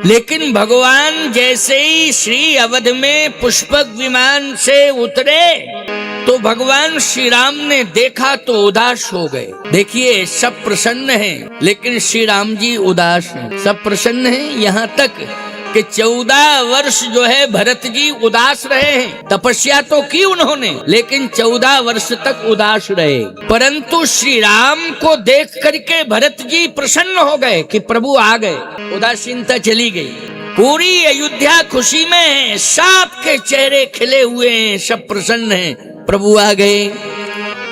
लेकिन भगवान जैसे ही श्री अवध में पुष्पक विमान से उतरे तो भगवान श्री राम ने देखा तो उदास हो गए। देखिए, सब प्रसन्न हैं, लेकिन श्री राम जी उदास हैं। सब प्रसन्न हैं, यहाँ तक कि 14 वर्ष जो है भरत जी उदास रहे हैं। तपस्या तो की उन्होंने, लेकिन 14 वर्ष तक उदास रहे। परंतु श्री राम को देख करके भरत जी प्रसन्न हो गए कि प्रभु आ गए, उदासीनता चली गई। पूरी अयोध्या खुशी में है, सबके चेहरे खिले हुए हैं, सब प्रसन्न हैं, प्रभु आ गए।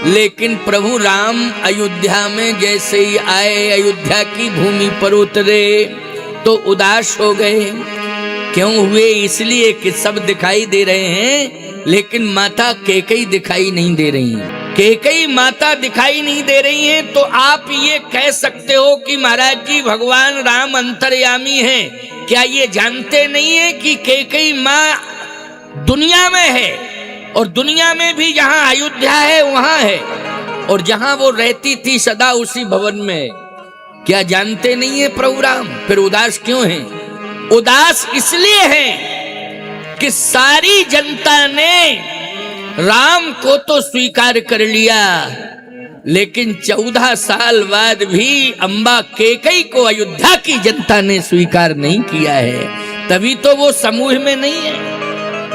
लेकिन प्रभु राम अयोध्या में जैसे ही आए, अयोध्या की भूमि पर उतरे तो उदास हो गए। क्यों हुए? इसलिए कि सब दिखाई दे रहे हैं, लेकिन माता कैकेयी दिखाई नहीं दे रही हैं। कैकेयी माता दिखाई नहीं दे रही हैं, तो आप ये कह सकते हो कि महाराज जी भगवान राम अंतर्यामी हैं। क्या ये जानते नहीं है कि कैकेयी माँ दुनिया में है, और दुनिया में भी जहाँ अयोध्या है वहां है, और जहां वो रहती थी सदा उसी भवन में। क्या जानते नहीं है प्रभु राम? फिर उदास क्यों हैं? उदास इसलिए हैं कि सारी जनता ने राम को तो स्वीकार कर लिया, लेकिन 14 साल बाद भी अम्बा कैकेयी को अयोध्या की जनता ने स्वीकार नहीं किया है। तभी तो वो समूह में नहीं है।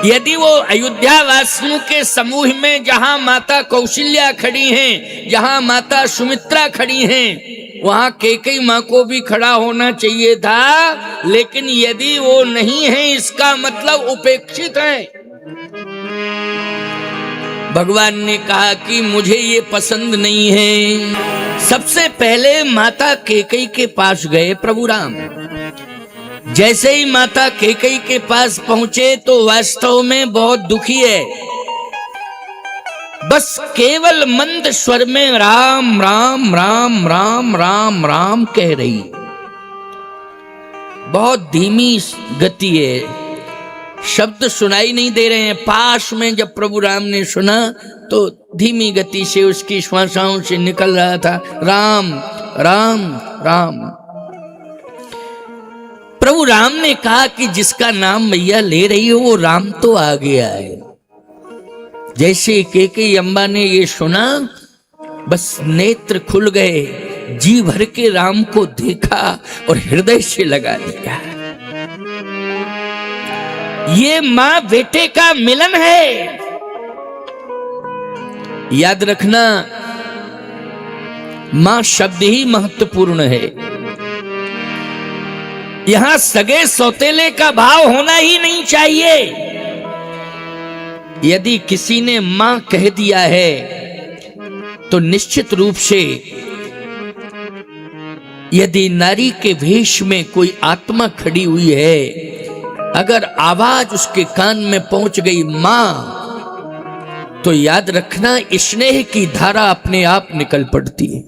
यदि वो अयोध्या वासियों के समूह में, जहां माता कौशल्या खड़ी हैं, जहां माता सुमित्रा खड़ी हैं, वहां कैकेयी माँ को भी खड़ा होना चाहिए था। लेकिन यदि वो नहीं है, इसका मतलब उपेक्षित है। भगवान ने कहा कि मुझे ये पसंद नहीं है। सबसे पहले माता कैकेयी के पास गए प्रभु राम। जैसे ही माता कैकेयी के पास पहुंचे तो वास्तव में बहुत दुखी है। बस केवल मंद स्वर में राम राम राम राम राम राम कह रही। बहुत धीमी गति है, शब्द सुनाई नहीं दे रहे हैं। पास में जब प्रभु राम ने सुना तो धीमी गति से उसकी श्वासाओं से निकल रहा था राम राम राम। प्रभु राम ने कहा कि जिसका नाम मैया ले रही हो वो राम तो आ गया है। जैसे कैकेयी अम्बा ने ये सुना, बस नेत्र खुल गए, जी भर के राम को देखा और हृदय से लगा लिया। ये मां बेटे का मिलन है। याद रखना, मां शब्द ही महत्वपूर्ण है। यहां सगे सौतेले का भाव होना ही नहीं चाहिए। यदि किसी ने मां कह दिया है तो निश्चित रूप से, यदि नारी के वेश में कोई आत्मा खड़ी हुई है, अगर आवाज उसके कान में पहुंच गई मां, तो याद रखना स्नेह की धारा अपने आप निकल पड़ती है।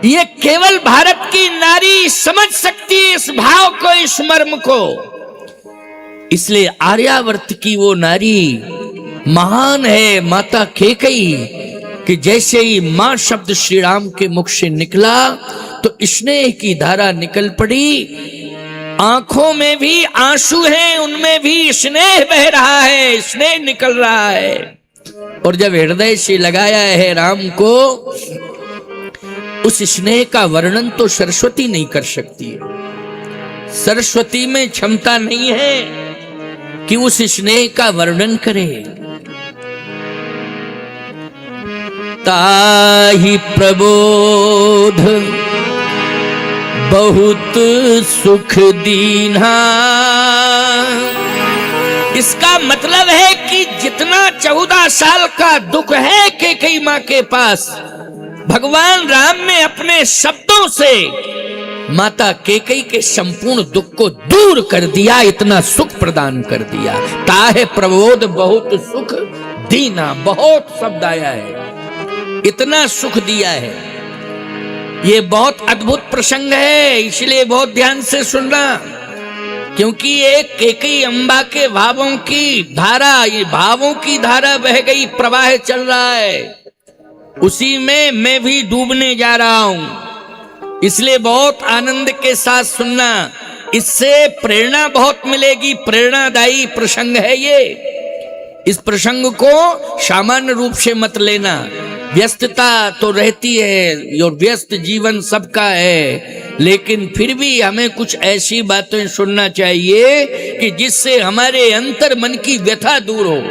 ये केवल भारत की नारी समझ सकती है इस भाव को, इस मर्म को। इसलिए आर्यावर्त की वो नारी महान है, माता कैकेयी, कि जैसे ही मां शब्द श्री राम के मुख से निकला तो स्नेह की धारा निकल पड़ी। आंखों में भी आंसू हैं, उनमें भी स्नेह बह रहा है, स्नेह निकल रहा है। और जब हृदय से लगाया है राम को, उस स्नेह का वर्णन तो सरस्वती नहीं कर सकती है। सरस्वती में क्षमता नहीं है कि उस स्नेह का वर्णन करे। ताहि प्रबोध बहुत सुख दीन्हा। इसका मतलब है कि जितना 14 साल का दुख है कैकेयी मां के पास, भगवान राम ने अपने शब्दों से माता कैकेयी के संपूर्ण दुख को दूर कर दिया, इतना सुख प्रदान कर दिया। ताहे प्रबोध बहुत सुख दीना, बहुत शब्द आया है, इतना सुख दिया है। ये बहुत अद्भुत प्रसंग है, इसलिए बहुत ध्यान से सुनना, क्योंकि एक कैकेयी अम्बा के भावों की धारा, ये भावों की धारा बह गई, प्रवाह चल रहा है, उसी में मैं भी डूबने जा रहा हूं। इसलिए बहुत आनंद के साथ सुनना, इससे प्रेरणा बहुत मिलेगी। प्रेरणादायी प्रसंग है ये। इस प्रसंग को सामान्य रूप से मत लेना। व्यस्तता तो रहती है और व्यस्त जीवन सबका है, लेकिन फिर भी हमें कुछ ऐसी बातें सुनना चाहिए कि जिससे हमारे अंतर मन की व्यथा दूर हो।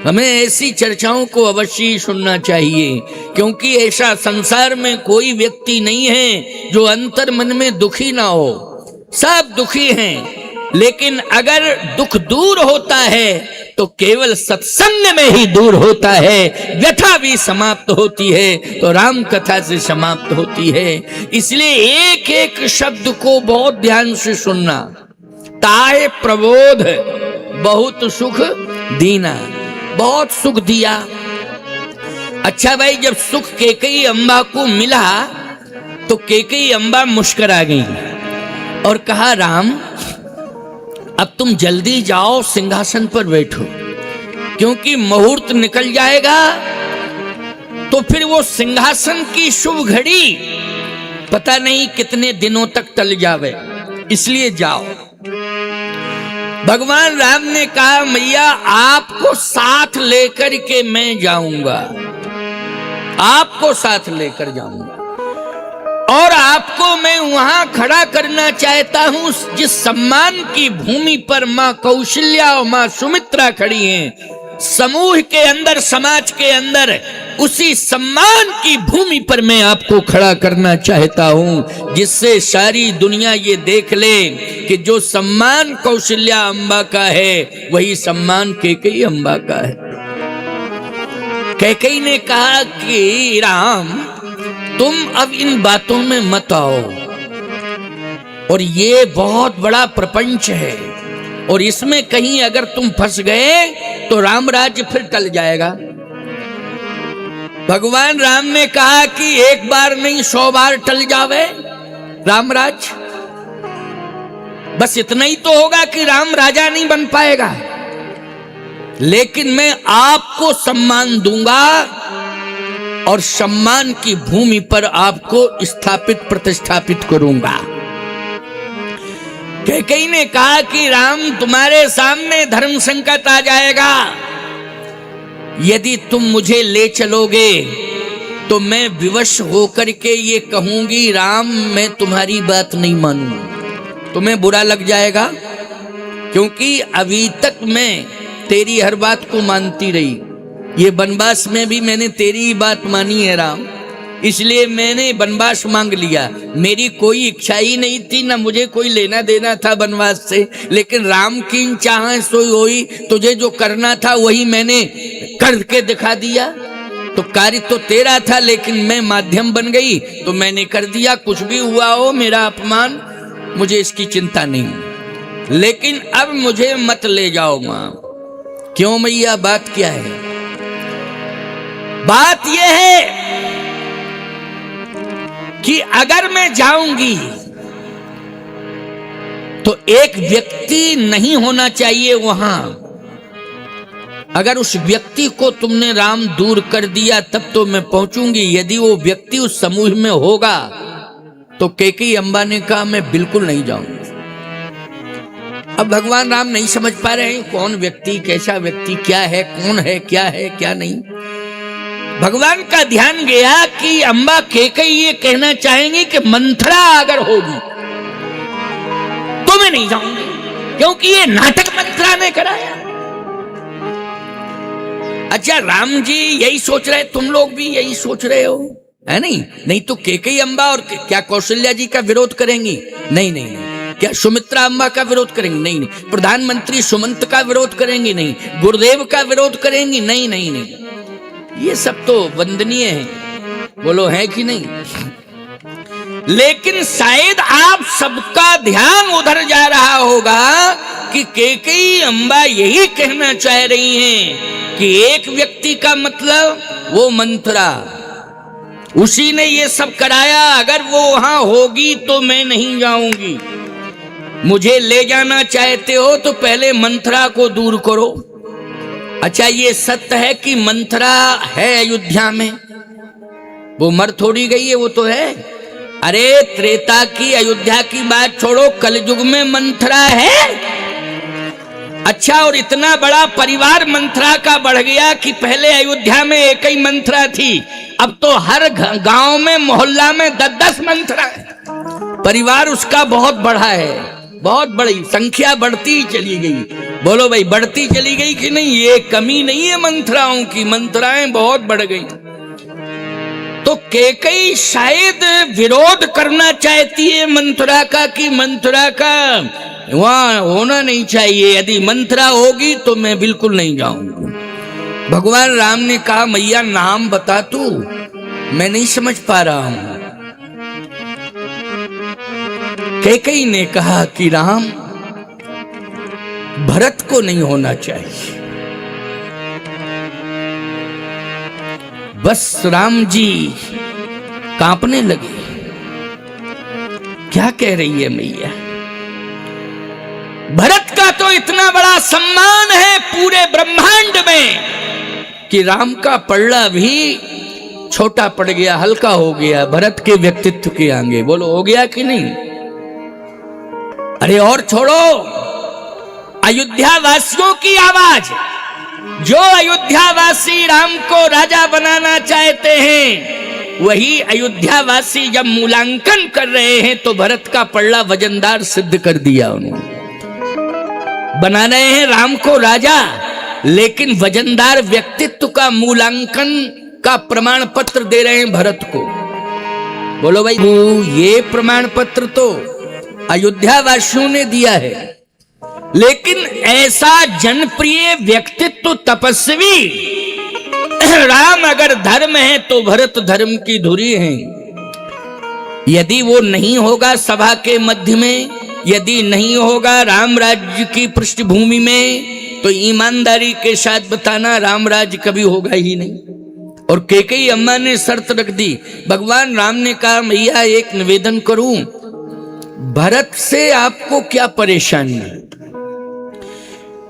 हमें ऐसी चर्चाओं को अवश्य सुनना चाहिए, क्योंकि ऐसा संसार में कोई व्यक्ति नहीं है जो अंतर मन में दुखी ना हो। सब दुखी हैं, लेकिन अगर दुख दूर होता है तो केवल सत्संग में ही दूर होता है। व्यथा भी समाप्त होती है तो राम कथा से समाप्त होती है। इसलिए एक एक शब्द को बहुत ध्यान से सुनना। ताय प्रबोध बहुत सुख दीना, बहुत सुख दिया। अच्छा भाई, जब सुख कैकेयी अम्बा को मिला तो कैकेयी अम्बा मुस्कुरा गई और कहा, राम अब तुम जल्दी जाओ सिंहासन पर बैठो, क्योंकि मुहूर्त निकल जाएगा तो फिर वो सिंहासन की शुभ घड़ी पता नहीं कितने दिनों तक टल जावे, इसलिए जाओ। भगवान राम ने कहा, मैया आपको साथ लेकर के मैं जाऊंगा, आपको साथ लेकर जाऊंगा और आपको मैं वहां खड़ा करना चाहता हूं जिस सम्मान की भूमि पर मां कौशल्या और मां सुमित्रा खड़ी हैं। समूह के अंदर, समाज के अंदर उसी सम्मान की भूमि पर मैं आपको खड़ा करना चाहता हूं, जिससे सारी दुनिया ये देख ले कि जो सम्मान कौशल्या अम्बा का है वही सम्मान कैकेयी अम्बा का है। कैकेयी ने कहा कि राम तुम अब इन बातों में मत आओ, और ये बहुत बड़ा प्रपंच है और इसमें कहीं अगर तुम फंस गए तो राम राज्य फिर टल जाएगा। भगवान राम ने कहा कि एक बार नहीं 100 बार टल जावे राम राज्य, बस इतना ही तो होगा कि राम राजा नहीं बन पाएगा, लेकिन मैं आपको सम्मान दूंगा और सम्मान की भूमि पर आपको स्थापित प्रतिष्ठापित करूंगा। कैकेयी ने कहा कि राम तुम्हारे सामने धर्म संकट आ जाएगा, यदि तुम मुझे ले चलोगे तो मैं विवश होकर के ये कहूंगी, राम मैं तुम्हारी बात नहीं मानूंगा। तुम्हें बुरा लग जाएगा, क्योंकि अभी तक मैं तेरी हर बात को मानती रही। ये वनवास में भी मैंने तेरी ही बात मानी है राम, इसलिए मैंने वनवास मांग लिया। मेरी कोई इच्छा ही नहीं थी, ना मुझे कोई लेना देना था वनवास से, लेकिन राम की चाह सोई हुई। तुझे जो करना था वही मैंने करके दिखा दिया। तो कार्य तो तेरा था, लेकिन मैं माध्यम बन गई तो मैंने कर दिया। कुछ भी हुआ हो, मेरा अपमान, मुझे इसकी चिंता नहीं, लेकिन अब मुझे मत ले जाओ मां। क्यों मैया, बात क्या है? बात यह है कि अगर मैं जाऊंगी तो एक व्यक्ति नहीं होना चाहिए वहां। अगर उस व्यक्ति को तुमने राम दूर कर दिया तब तो मैं पहुंचूंगी। यदि वो व्यक्ति उस समूह में होगा तो कैकेयी अम्बा ने कहा मैं बिल्कुल नहीं जाऊंगी। अब भगवान राम नहीं समझ पा रहे हैं कौन व्यक्ति, कैसा व्यक्ति, क्या है, कौन है, क्या नहीं। भगवान का ध्यान गया कि अम्बा कैकेयी ये कहना चाहेंगी कि मंथरा अगर होगी तो मैं नहीं जाऊंगी, क्योंकि ये नाटक मंथरा ने कराया। अच्छा, राम जी यही सोच रहे, तुम लोग भी यही सोच रहे हो, है नहीं तो कैकेयी अम्बा और क्या कौशल्या जी का विरोध करेंगी? नहीं। क्या सुमित्रा अम्बा का विरोध करेंगी? नहीं। प्रधानमंत्री सुमंत का विरोध करेंगी? नहीं। गुरुदेव का विरोध करेंगी? नहीं। ये सब तो वंदनीय है, बोलो है कि नहीं? लेकिन शायद आप सबका ध्यान उधर जा रहा होगा कि कैकेयी अम्बा यही कहना चाह रही हैं कि एक व्यक्ति का मतलब वो मंथरा, उसी ने ये सब कराया। अगर वो वहां होगी तो मैं नहीं जाऊंगी। मुझे ले जाना चाहते हो तो पहले मंथरा को दूर करो। अच्छा, ये सत्य है कि मंथरा है अयोध्या में? वो मर थोड़ी गई है, वो तो है। अरे त्रेता की अयोध्या की बात छोड़ो, कलयुग में मंथरा है। अच्छा, और इतना बड़ा परिवार मंथरा का बढ़ गया कि पहले अयोध्या में एक ही मंथरा थी, अब तो हर गांव में मोहल्ला में 10-10 मंथरा है। परिवार उसका बहुत बड़ा है, बहुत बड़ी संख्या बढ़ती ही चली गई। बोलो भाई, बढ़ती चली गई कि नहीं? ये कमी नहीं है मंथराओं की, मंथराएं बहुत बढ़ गई। तो कैकेयी शायद विरोध करना चाहती है मंथरा का कि मंथरा का वहां होना नहीं चाहिए, यदि मंथरा होगी तो मैं बिल्कुल नहीं जाऊंगी। भगवान राम ने कहा, मैया नाम बता तू, मैं नहीं समझ पा रहा हूं। कैकेयी ने कहा कि राम, भरत को नहीं होना चाहिए। बस राम जी कांपने लगे। क्या कह रही है मैया? भरत का तो इतना बड़ा सम्मान है पूरे ब्रह्मांड में कि राम का पल्ला भी छोटा पड़ गया, हल्का हो गया भरत के व्यक्तित्व के आगे। बोलो, हो गया कि नहीं? अरे और छोड़ो, अयोध्या वासियों की आवाज, जो अयोध्या वासी राम को राजा बनाना चाहते हैं, वही अयोध्या वासी जब मूल्यांकन कर रहे हैं तो भरत का पल्ला वजनदार सिद्ध कर दिया उन्होंने। बना रहे हैं राम को राजा, लेकिन वजनदार व्यक्तित्व का मूल्यांकन का प्रमाण पत्र दे रहे हैं भरत को। बोलो भाई, ये प्रमाण पत्र तो अयोध्या वासियों ने दिया है, लेकिन ऐसा जनप्रिय व्यक्तित्व, तपस्वी राम अगर धर्म है तो भरत धर्म की धुरी है। यदि वो नहीं होगा सभा के मध्य में, यदि नहीं होगा राम राज्य की पृष्ठभूमि में, तो ईमानदारी के साथ बताना, राम राज्य कभी होगा ही नहीं। और कैकेयी अम्मा ने शर्त रख दी। भगवान राम ने कहा, मैया एक निवेदन करूं, भरत से आपको क्या परेशानी है?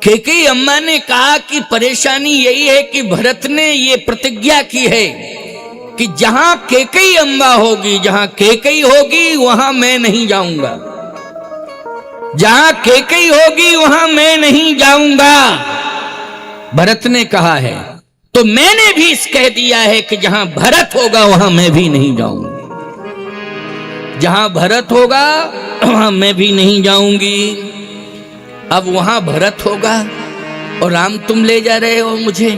कैकेयी अम्मा ने कहा कि परेशानी यही है कि भरत ने ये प्रतिज्ञा की है कि जहां कैकेयी अम्मा होगी, जहां कैकेयी होगी वहां मैं नहीं जाऊंगा, जहां कैकेयी होगी वहां मैं नहीं जाऊंगा, भरत ने कहा है। तो मैंने भी इस कह दिया है कि जहां भरत होगा वहां मैं भी नहीं जाऊंगा, जहां भरत होगा वहां मैं भी नहीं जाऊंगी। अब वहां भरत होगा और राम तुम ले जा रहे हो मुझे।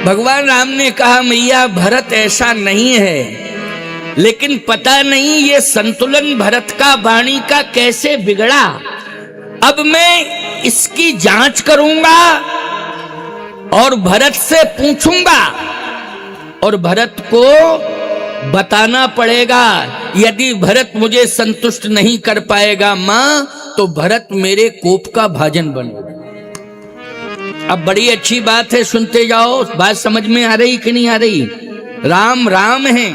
भगवान राम ने कहा, मैया भरत ऐसा नहीं है, लेकिन पता नहीं ये संतुलन भरत का वाणी का कैसे बिगड़ा। अब मैं इसकी जांच करूंगा और भरत से पूछूंगा और भरत को बताना पड़ेगा। यदि भरत मुझे संतुष्ट नहीं कर पाएगा मां, तो भरत मेरे कोप का भाजन बनेगा। अब बड़ी अच्छी बात है, सुनते जाओ, बात समझ में आ रही कि नहीं आ रही? राम राम है,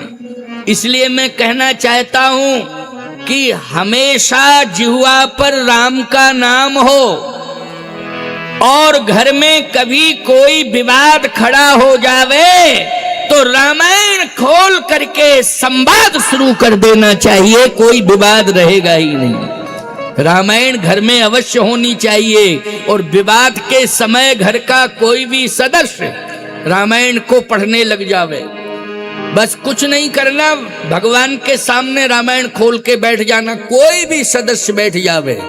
इसलिए मैं कहना चाहता हूं कि हमेशा जिह्वा पर राम का नाम हो, और घर में कभी कोई विवाद खड़ा हो जावे तो रामायण खोल करके संवाद शुरू कर देना चाहिए, कोई विवाद रहेगा ही नहीं। रामायण घर में अवश्य होनी चाहिए, और विवाद के समय घर का कोई भी सदस्य रामायण को पढ़ने लग जावे, बस कुछ नहीं करना, भगवान के सामने रामायण खोल के बैठ जाना, कोई भी सदस्य बैठ जावे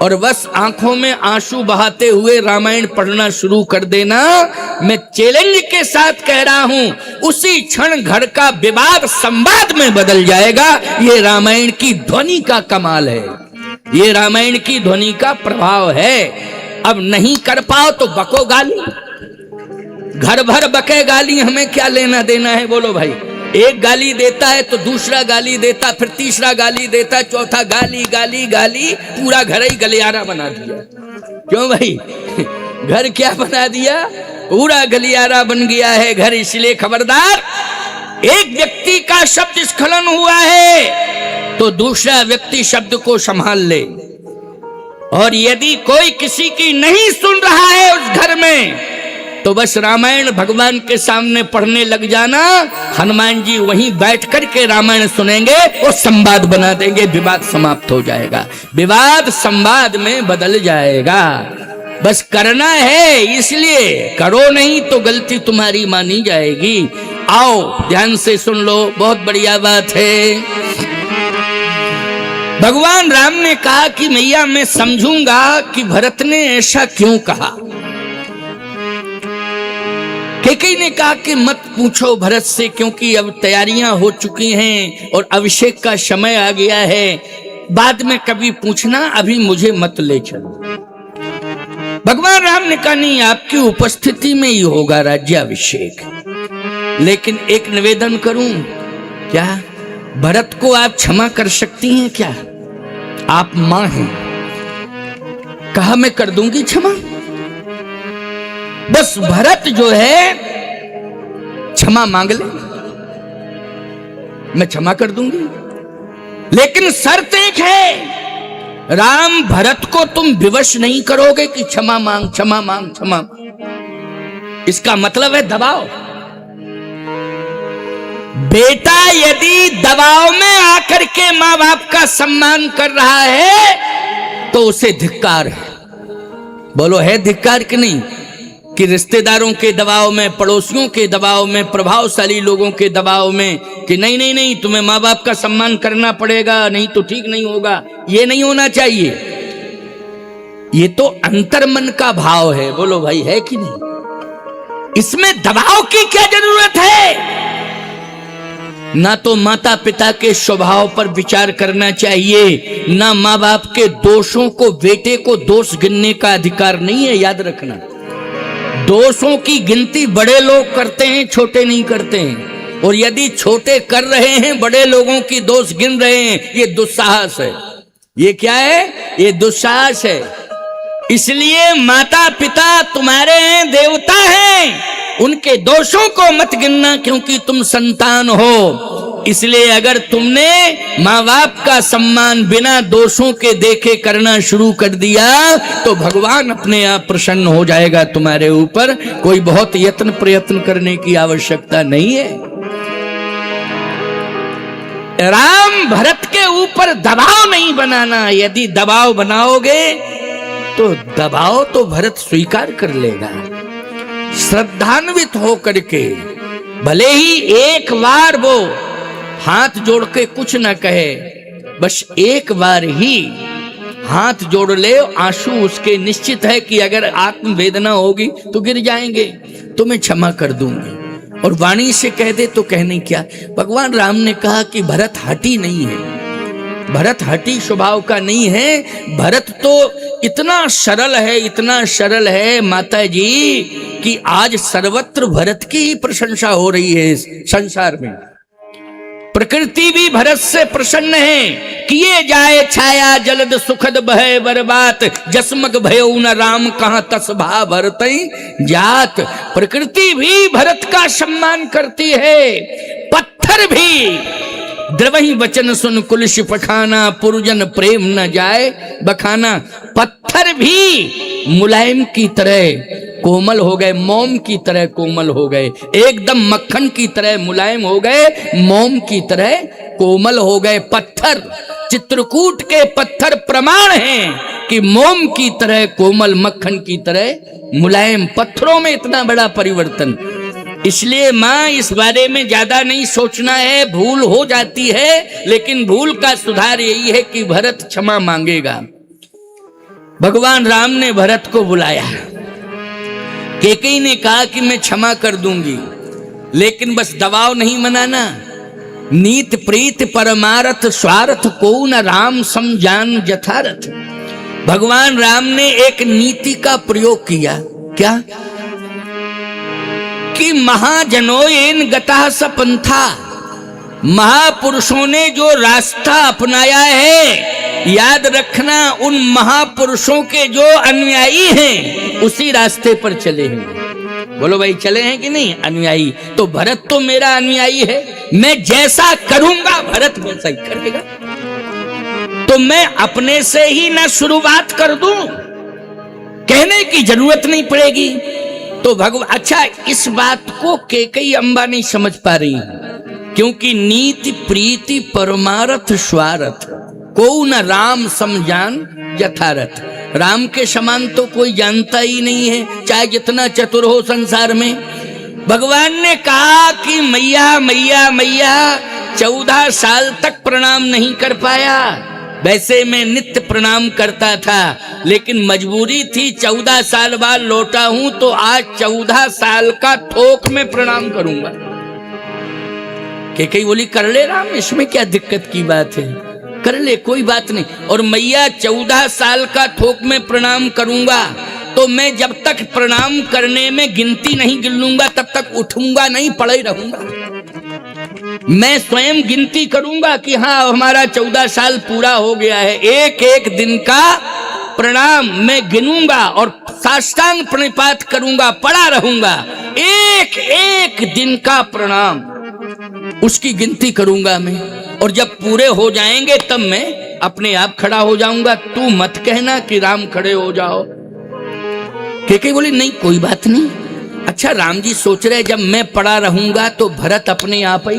और बस आंखों में आंसू बहाते हुए रामायण पढ़ना शुरू कर देना। मैं चैलेंज के साथ कह रहा हूं, उसी क्षण घर का विवाद संवाद में बदल जाएगा। ये रामायण की ध्वनि का कमाल है, ये रामायण की ध्वनि का प्रभाव है। अब नहीं कर पाओ तो बको गाली, घर भर बके गाली, हमें क्या लेना देना है? बोलो भाई, एक गाली देता है तो दूसरा गाली देता, फिर तीसरा गाली देता, चौथा गाली गाली गाली, पूरा घर ही गलियारा बना दिया। क्यों भाई? घर क्या बना दिया? पूरा गलियारा बन गया है घर। इसलिए खबरदार, एक व्यक्ति का शब्द स्खलन हुआ है तो दूसरा व्यक्ति शब्द को संभाल ले, और यदि कोई किसी की नहीं सुन रहा है उस घर में, तो बस रामायण भगवान के सामने पढ़ने लग जाना, हनुमान जी वहीं बैठ करके रामायण सुनेंगे और संवाद बना देंगे, विवाद समाप्त हो जाएगा, विवाद संवाद में बदल जाएगा। बस करना है, इसलिए करो, नहीं तो गलती तुम्हारी मानी जाएगी। आओ ध्यान से सुन लो, बहुत बढ़िया बात है। भगवान राम ने कहा कि मैया मैं समझूंगा कि भरत ने ऐसा क्यों कहा। कैकेयी ने कहा कि मत पूछो भरत से, क्योंकि अब तैयारियां हो चुकी हैं और अभिषेक का समय आ गया है, बाद में कभी पूछना, अभी मुझे मत ले चलो। भगवान राम ने कहा नहीं, आपकी उपस्थिति में ही होगा राज्याभिषेक, लेकिन एक निवेदन करूं, क्या भरत को आप क्षमा कर सकती हैं क्या? आप मां हैं। कहा मैं कर दूंगी क्षमा, बस भरत जो है क्षमा मांग ले, मैं क्षमा कर दूंगी, लेकिन शर्त एक है, राम भरत को तुम विवश नहीं करोगे कि क्षमा मांग क्षमा मांग क्षमा। इसका मतलब है दबाव। बेटा यदि दबाव में आकर के मां बाप का सम्मान कर रहा है तो उसे धिक्कार है। बोलो है धिक्कार कि नहीं? कि रिश्तेदारों के दबाव में, पड़ोसियों के दबाव में, प्रभावशाली लोगों के दबाव में कि नहीं नहीं नहीं तुम्हें माँ बाप का सम्मान करना पड़ेगा, नहीं तो ठीक नहीं होगा, ये नहीं होना चाहिए। ये तो अंतर्मन का भाव है। बोलो भाई है कि नहीं? इसमें दबाव की क्या जरूरत है? ना तो माता पिता के स्वभाव पर विचार करना चाहिए, ना माँ बाप के दोषों को, बेटे को दोष गिनने का अधिकार नहीं है। याद रखना, दोषों की गिनती बड़े लोग करते हैं, छोटे नहीं करते हैं। और यदि छोटे कर रहे हैं, बड़े लोगों की दोष गिन रहे हैं, ये दुस्साहस है। ये क्या है? ये दुस्साहस है। इसलिए माता पिता तुम्हारे हैं, देवता हैं, उनके दोषों को मत गिनना, क्योंकि तुम संतान हो। इसलिए अगर तुमने माँ बाप का सम्मान बिना दोषों के देखे करना शुरू कर दिया तो भगवान अपने आप प्रसन्न हो जाएगा तुम्हारे ऊपर। कोई बहुत यत्न प्रयत्न करने की आवश्यकता नहीं है। राम भरत के ऊपर दबाव नहीं बनाना। यदि दबाव बनाओगे तो दबाव तो भरत स्वीकार कर लेगा, श्रद्धान्वित हो करके। भले ही एक बार वो हाथ जोड़ के कुछ न कहे, बस एक बार ही हाथ जोड़ ले, आंसू उसके निश्चित है कि अगर आत्मवेदना होगी तो गिर जाएंगे, तो मैं क्षमा कर दूंगी। और वाणी से कह दे तो कहने क्या। भगवान राम ने कहा कि भरत हठी नहीं है, भरत हठी स्वभाव का नहीं है। भरत तो इतना सरल है, इतना सरल है माता जी, कि आज सर्वत्र भरत की ही प्रशंसा हो रही है संसार में। प्रकृति भी भरत से प्रसन्न है। किए जाए छाया जलद सुखद बहे बरबात, जसमग भयो न राम कहां तस भा भरत जात। प्रकृति भी भरत का सम्मान करती है। पत्थर भी द्रवही वचन सुन कुलश पखाना, पुरजन प्रेम न जाए बखाना। पत्थर भी मुलायम की तरह कोमल हो गए, मोम की तरह कोमल हो गए, एकदम मक्खन की तरह मुलायम हो गए, मोम की तरह कोमल हो गए। पत्थर, चित्रकूट के पत्थर प्रमाण हैं कि मोम की तरह कोमल, मक्खन की तरह मुलायम। पत्थरों में इतना बड़ा परिवर्तन। इसलिए माँ इस बारे में ज्यादा नहीं सोचना है, भूल हो जाती है, लेकिन भूल का सुधार यही है कि भरत क्षमा मांगेगा। भगवान राम ने भरत को बुलाया। कैकेयी ने कहा कि मैं क्षमा कर दूंगी, लेकिन बस दबाव नहीं बनाना। नीत प्रीत परमारथ स्वार्थ को न राम समझान जथारथ। भगवान राम ने एक नीति का प्रयोग किया। क्या? कि महाजनों एन गता सपंथा, महापुरुषों ने जो रास्ता अपनाया है, याद रखना उन महापुरुषों के जो अनुयायी हैं उसी रास्ते पर चले हैं। बोलो भाई चले हैं कि नहीं? अनुयायी। तो भरत तो मेरा अनुयायी है, मैं जैसा करूंगा भरत वैसा ही करेगा। तो मैं अपने से ही ना शुरुआत कर दूं, कहने की जरूरत नहीं पड़ेगी। तो भगवान, अच्छा इस बात को कैकेयी अम्बा नहीं समझ पा रही, क्योंकि नीति प्रीति परमारथ स्वार्थ को न राम समझान यथारथ। राम के समान तो कोई जानता ही नहीं है, चाहे जितना चतुर हो संसार में। भगवान ने कहा कि मैया मैया मैया 14 साल तक प्रणाम नहीं कर पाया। वैसे मैं नित्य प्रणाम करता था, लेकिन मजबूरी थी, 14 साल बाद लौटा हूं तो आज 14 साल का थोक में प्रणाम करूंगा। कैकेयी बोली कर ले राम, इसमें क्या दिक्कत की बात है, कर ले कोई बात नहीं। और मैया 14 साल का थोक में प्रणाम करूंगा तो मैं जब तक प्रणाम करने में गिनती नहीं गिन लूंगा तब तक उठूंगा नहीं, पड़े ही रहूंगा। मैं स्वयं गिनती करूंगा कि हाँ हमारा 14 साल पूरा हो गया है। एक एक दिन का प्रणाम मैं गिनूंगा और साष्टांग प्रणिपात करूंगा, पड़ा रहूंगा। एक एक दिन का प्रणाम उसकी गिनती करूंगा मैं, और जब पूरे हो जाएंगे तब मैं अपने आप खड़ा हो जाऊंगा। तू मत कहना कि राम खड़े हो जाओ। कैकेयी बोली नहीं कोई बात नहीं। अच्छा राम जी सोच रहे जब मैं पड़ा रहूंगा तो भरत अपने आप ही,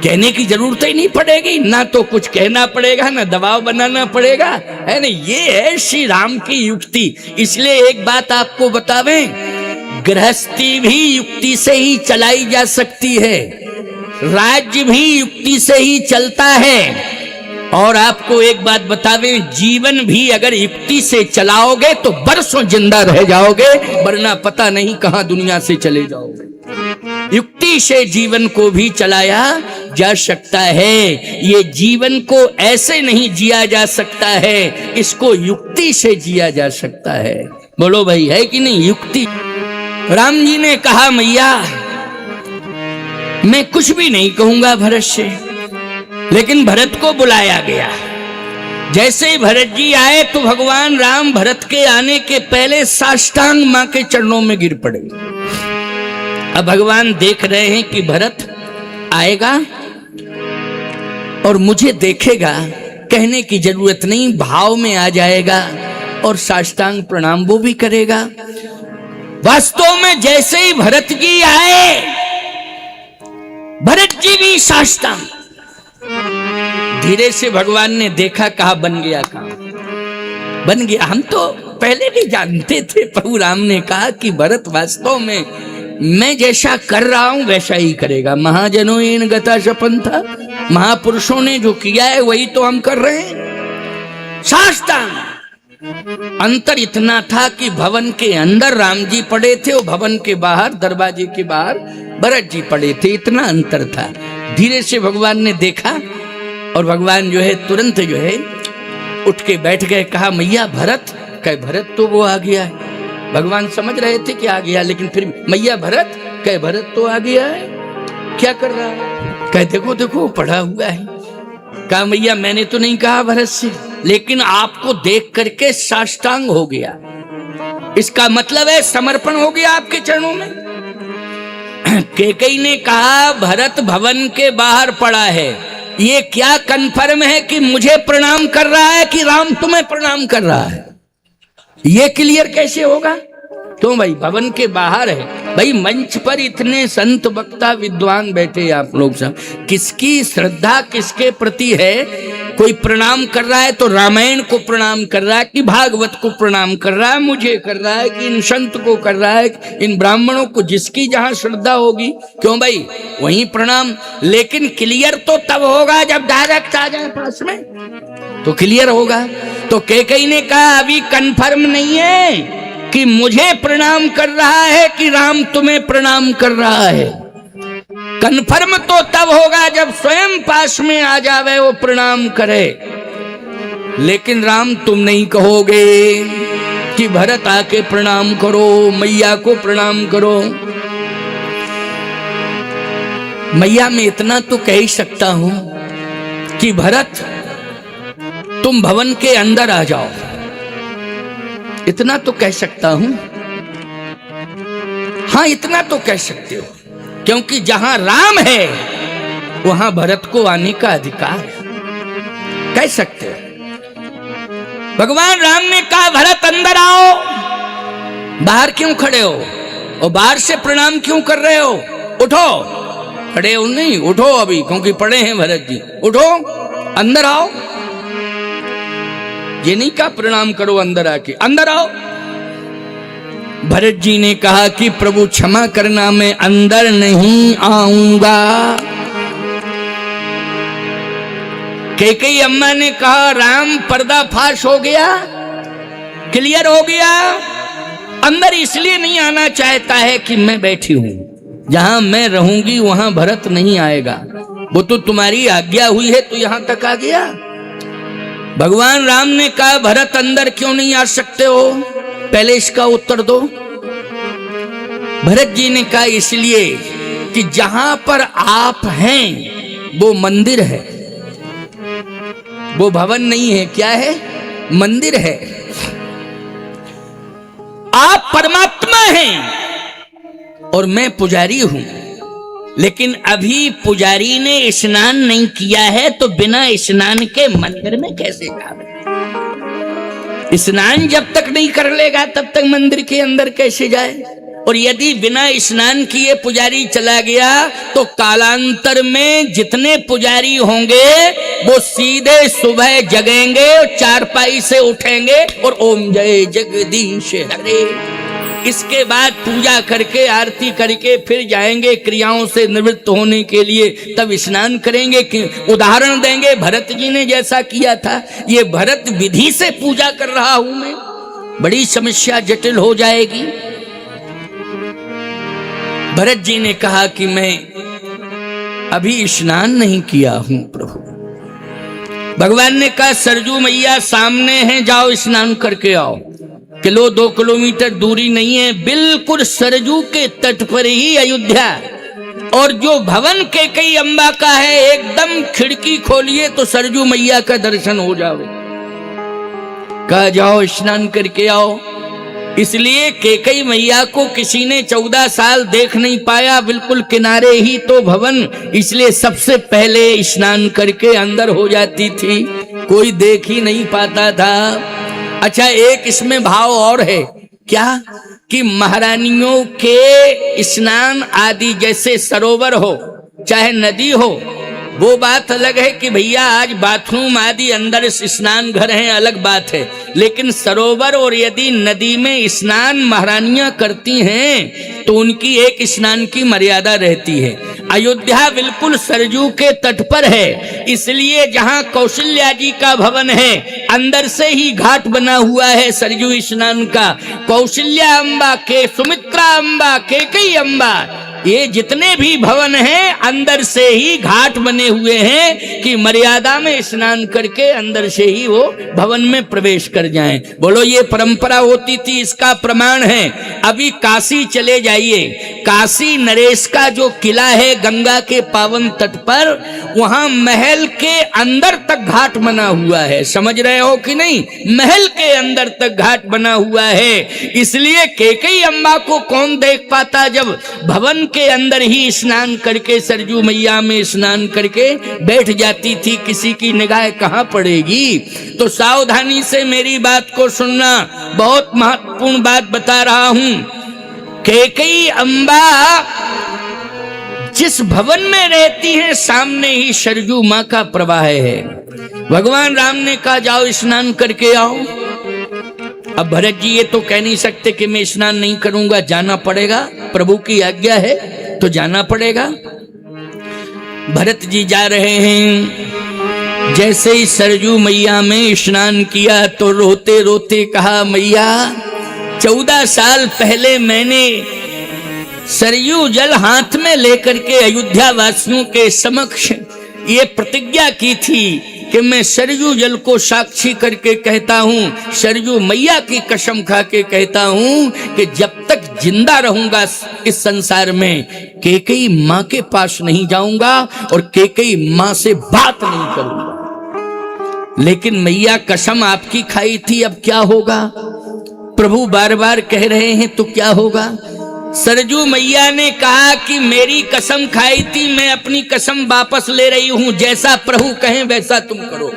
कहने की जरूरत ही नहीं पड़ेगी, ना तो कुछ कहना पड़ेगा ना दबाव बनाना पड़ेगा, है ना। ये है श्री राम की युक्ति। इसलिए एक बात आपको बतावें, गृहस्थी भी युक्ति से ही चलाई जा सकती है, राज्य भी युक्ति से ही चलता है। और आपको एक बात बतावें, जीवन भी अगर युक्ति से चलाओगे तो बरसों जिंदा रह जाओगे, वरना पता नहीं कहां दुनिया से चले जाओगे। युक्ति से जीवन को भी चलाया जा सकता है। ये जीवन को ऐसे नहीं जिया जा सकता है, इसको युक्ति से जिया जा सकता है। बोलो भाई है कि नहीं युक्ति। राम जी ने कहा मैया मैं कुछ भी नहीं कहूंगा भरत से, लेकिन भरत को बुलाया गया। जैसे ही भरत जी आए तो भगवान राम भरत के आने के पहले साष्टांग मां के चरणों में गिर पड़े। अब भगवान देख रहे हैं कि भरत आएगा और मुझे देखेगा, कहने की जरूरत नहीं, भाव में आ जाएगा और साष्टांग प्रणाम वो भी करेगा। वास्तव में जैसे ही भरत जी आए, भरत जी भी साष्टांग। धीरे से भगवान ने देखा, कहा बन गया काम, बन गया। हम तो पहले भी जानते थे, प्रभु राम ने कहा कि भरत वास्तव में मैं जैसा कर रहा हूं वैसा ही करेगा। महाजनों इन गता शपंथा, महापुरुषों ने जो किया है वही तो हम कर रहे हैं। साष्टांग। अंतर इतना था कि भवन के अंदर राम जी पड़े थे और भवन के बाहर दरवाजे के बाहर भरत जी पड़े थे, इतना अंतर था। धीरे से भगवान ने देखा और भगवान जो है तुरंत जो है उठ के बैठ गए। कहा मैया भरत, कहे भरत तो वो आ गया है। भगवान समझ रहे थे कि आ गया, लेकिन फिर मैया भरत, कहे भरत तो आ गया है, क्या कर रहा है। कहे देखो देखो पढ़ा हुआ है। कहा मैया मैंने तो नहीं कहा भरत से, लेकिन आपको देख करके साष्टांग हो गया, इसका मतलब है समर्पण हो गया आपके चरणों में। कैकेयी ने कहा भरत भवन के बाहर पड़ा है, ये क्या कन्फर्म है कि मुझे प्रणाम कर रहा है कि राम तुम्हें प्रणाम कर रहा है? ये क्लियर कैसे होगा? क्यों भाई भवन के बाहर है। भाई मंच पर इतने संत वक्ता विद्वान बैठे आप लोग सब, किसकी श्रद्धा किसके प्रति है? कोई प्रणाम कर रहा है तो रामायण को प्रणाम कर रहा है कि भागवत को प्रणाम कर रहा है, मुझे कर रहा है कि इन संत को कर रहा है, इन ब्राह्मणों को, जिसकी जहां श्रद्धा होगी। क्यों भाई वहीं प्रणाम। लेकिन क्लियर तो तब होगा जब डायरेक्ट आ जाए पास में, तो क्लियर होगा। तो कैकेयी ने कहा अभी कंफर्म नहीं है कि मुझे प्रणाम कर रहा है कि राम तुम्हें प्रणाम कर रहा है। कन्फर्म तो तब होगा जब स्वयं पास में आ जावे वो प्रणाम करे। लेकिन राम तुम नहीं कहोगे कि भरत आके प्रणाम करो, मैया को प्रणाम करो। मैया मैं इतना तो कह ही सकता हूं कि भरत तुम भवन के अंदर आ जाओ, इतना तो कह सकता हूं। हां इतना तो कह सकते हो, क्योंकि जहां राम है वहां भरत को आने का अधिकार कह सकते हो। भगवान राम ने कहा भरत अंदर आओ। बाहर क्यों खड़े हो और बाहर से प्रणाम क्यों कर रहे हो? उठो। खड़े हो नहीं, उठो अभी, क्योंकि पड़े हैं भरत जी। उठो, अंदर आओ। ये नहीं कहा प्रणाम करो अंदर आके, अंदर आओ। भरत जी ने कहा कि प्रभु क्षमा करना, मैं अंदर नहीं आऊंगा। कैकेयी अम्मा ने कहा राम पर्दाफाश हो गया, क्लियर हो गया। अंदर इसलिए नहीं आना चाहता है कि मैं बैठी हूं, जहां मैं रहूंगी वहां भरत नहीं आएगा। वो तो तुम्हारी आज्ञा हुई है तो यहां तक आ गया। भगवान राम ने कहा भरत अंदर क्यों नहीं आ सकते हो, पहले इसका उत्तर दो। भरत जी ने कहा इसलिए कि जहां पर आप हैं वो मंदिर है, वो भवन नहीं है। क्या है? मंदिर है। आप परमात्मा हैं और मैं पुजारी हूं, लेकिन अभी पुजारी ने स्नान नहीं किया है तो बिना स्नान के मंदिर में कैसे जावे? स्नान जब तक नहीं कर लेगा तब तक मंदिर के अंदर कैसे जाए? और यदि बिना स्नान किए पुजारी चला गया तो कालांतर में जितने पुजारी होंगे वो सीधे सुबह जगेंगे और चारपाई से उठेंगे और ओम जय जगदीश हरे, इसके बाद पूजा करके आरती करके फिर जाएंगे क्रियाओं से निवृत्त होने के लिए, तब स्नान करेंगे। कि उदाहरण देंगे भरत जी ने जैसा किया था। ये भरत विधि से पूजा कर रहा हूं मैं, बड़ी समस्या जटिल हो जाएगी। भरत जी ने कहा कि मैं अभी स्नान नहीं किया हूं प्रभु। भगवान ने कहा सरजू मैया सामने हैं, जाओ स्नान करके आओ। 1-2 किलोमीटर दूरी नहीं है, बिल्कुल सरजू के तट पर ही अयोध्या। और जो भवन कैकेयी अम्बा का है, एकदम खिड़की खोलिए तो सरजू मैया का दर्शन हो जाओ। कहा जाओ स्नान करके आओ। इसलिए कैकेयी मैया को किसी ने 14 साल देख नहीं पाया, बिल्कुल किनारे ही तो भवन, इसलिए सबसे पहले स्नान करके अंदर हो जाती थी, कोई देख ही नहीं पाता था। अच्छा, एक इसमें भाव और है, क्या कि महारानियों के स्नान आदि, जैसे सरोवर हो चाहे नदी हो, वो बात अलग है कि भैया आज बाथरूम आदि अंदर स्नान घर हैं, अलग बात है। लेकिन सरोवर और यदि नदी में स्नान महारानियां करती हैं तो उनकी एक स्नान की मर्यादा रहती है। अयोध्या बिल्कुल सरजू के तट पर है, इसलिए जहां कौशल्या जी का भवन है अंदर से ही घाट बना हुआ है सरजू स्नान का। कौशल्या अम्बा के, सुमित्रा अम्बा, कैकेयी अम्बा, ये जितने भी भवन हैं अंदर से ही घाट बने हुए हैं कि मर्यादा में स्नान करके अंदर से ही वो भवन में प्रवेश कर जाएं। बोलो, ये परंपरा होती थी, इसका प्रमाण है। अभी काशी चले जाइए, काशी नरेश का जो किला है गंगा के पावन तट पर, वहां महल के अंदर तक घाट बना हुआ है। समझ रहे हो कि नहीं? महल के अंदर तक घाट बना हुआ है। इसलिए कैकेयी अम्बा को कौन देख पाता जब भवन के अंदर ही स्नान करके सरजू मैया में स्नान करके बैठ जाती थी, किसी की निगाह कहां पड़ेगी? तो सावधानी से मेरी बात को सुनना, बहुत महत्वपूर्ण बात बता रहा हूं। कैकेयी अम्बा जिस भवन में रहती है सामने ही सरजू मां का प्रवाह है। भगवान राम ने कहा जाओ स्नान करके आओ। अब भरत जी ये तो कह नहीं सकते कि मैं स्नान नहीं करूंगा, जाना पड़ेगा, प्रभु की आज्ञा है तो जाना पड़ेगा। भरत जी जा रहे हैं। जैसे ही सरजू मैया में स्नान किया तो रोते रोते कहा, मैया 14 साल पहले मैंने सरयू जल हाथ में लेकर के अयोध्या वासियों के समक्ष ये प्रतिज्ञा की थी कि मैं सरयू जल को साक्षी करके कहता हूं, सरयू मैया की कसम खा के कहता हूं कि जब तक जिंदा रहूंगा इस संसार में कैकेयी मां के पास नहीं जाऊंगा और कैकेयी मां से बात नहीं करूंगा। लेकिन मैया कसम आपकी खाई थी, अब क्या होगा? प्रभु बार बार कह रहे हैं तो क्या होगा? सरजू मैया ने कहा कि मेरी कसम खाई थी, मैं अपनी कसम वापस ले रही हूं, जैसा प्रभु कहें वैसा तुम करो।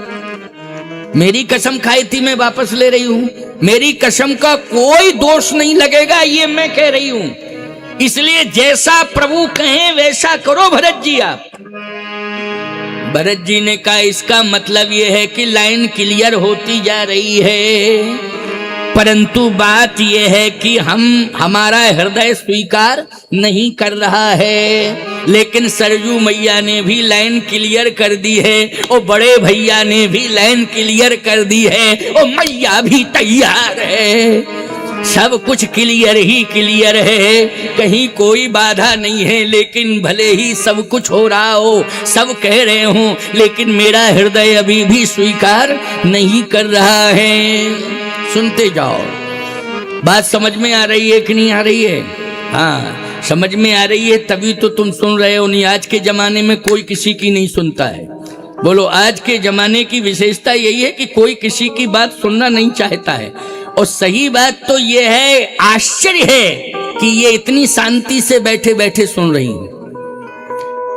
मेरी कसम खाई थी मैं वापस ले रही हूं। मेरी कसम का कोई दोष नहीं लगेगा, ये मैं कह रही हूं। इसलिए जैसा प्रभु कहें वैसा करो भरत जी आप। भरत जी ने कहा इसका मतलब यह है कि लाइन क्लियर होती जा रही है, परंतु बात यह है कि हमारा हृदय स्वीकार नहीं कर रहा है। लेकिन सरजू मैया ने भी लाइन क्लियर कर दी है और बड़े भैया ने भी लाइन क्लियर कर दी है और मैया भी तैयार है। सब कुछ क्लियर ही क्लियर है, कहीं कोई बाधा नहीं है। लेकिन भले ही सब कुछ हो रहा हो, सब कह रहे हो, लेकिन मेरा हृदय अभी भी स्वीकार नहीं कर रहा है। सुनते जाओ, बात समझ में आ रही है कि नहीं आ रही है? हाँ, समझ में आ रही है, तभी तो तुम सुन रहे हो। नहीं, आज के जमाने में कोई किसी की नहीं सुनता है। बोलो, आज के जमाने की विशेषता यही है कि कोई किसी की बात सुनना नहीं चाहता है। और सही बात तो ये है, आश्चर्य है कि ये इतनी शांति से बैठे बैठे सुन रही हैं।